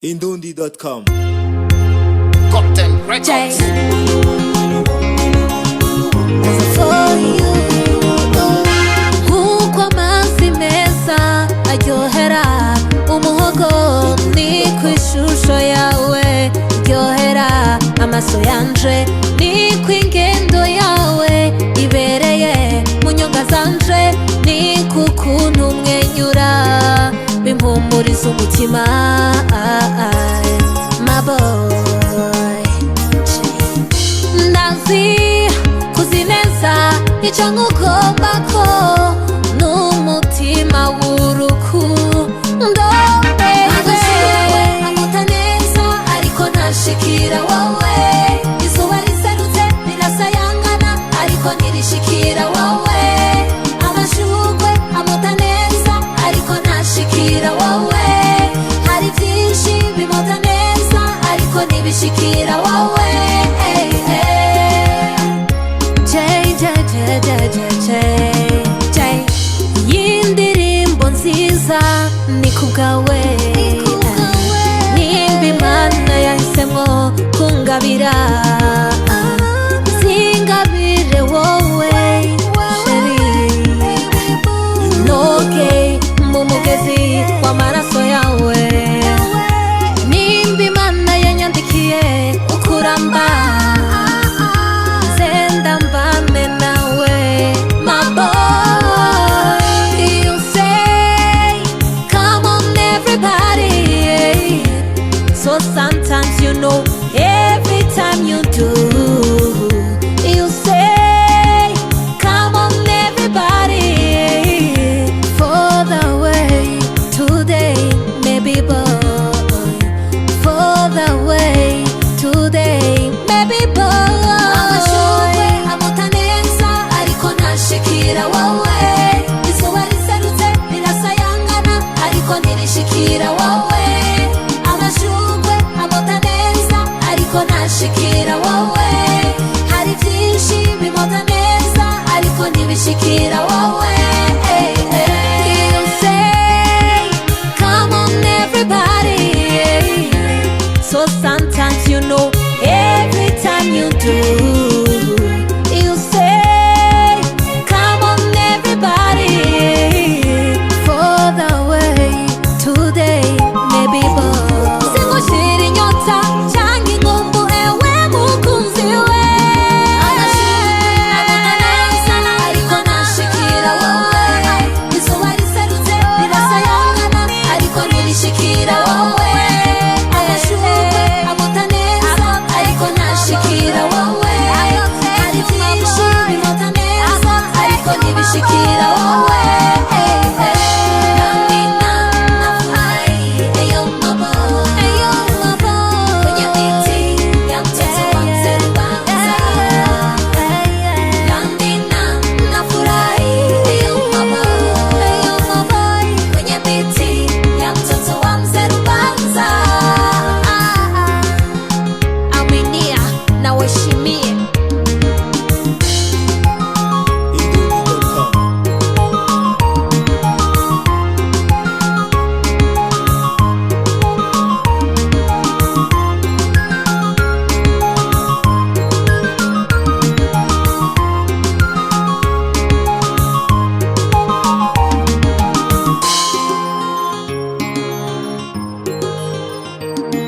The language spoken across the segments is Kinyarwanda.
Indundi.com. Content Records. Nk'uko amazi meza aryohera umuhogo, ni ku ishusho yawe iryohera amaso yanje, ni ku ingendo yawe ibereye mu nyonga zanje, ni ku kuntu umwenyura bimpumuriza umutima. My boy, ndazi kuzi neza icyo nkugomba ko n'umutima w'urukundo. Amuta neza ariko ntashikira wowe, izuba riserutse rirasayangana ariko ntirishikira wowe, amashugwe amuta neza ariko ntashikira wowe, hari byinshi bimota neza ariko ntibishikira wowe. Y'indirimbo nziza ni kubwawe, nimba Imana yahisemo kungabira, zingabire wowe sheri, noge mu mugezi w'amaraso yawe, nimba Imana yanyandikiye ukuramba, zenda mbane nawe. My boy, you say, come on everybody, so sometimes you know, every time you do, you say, come on everybody, for the way today, maybe boy, for the way today, maybe boy. Amashugwe amuta neza ariko ntashikira wowe, izuba riserutse rirasayangana ariko ntirishikira wowe, amashugwe amuta neza ariko ntashikira wowe, hari byinshi bimota neza ariko ntibishikira wowe. You say, come on everybody, so sometimes you know, every time you do, you say, come on everybody, for the way today, maybe boy. Singushira inyota canke inkumbu ewe mukunzi we, amuta neza ariko ntashikira wowe, izuba riserutse rirasayangana ariko ntirishikira wowe, amashugwe amuta neza ariko ntashikira wowe, hari byinshi bimota neza ariko ntibishikira wowe.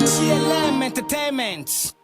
CLM Entertainment.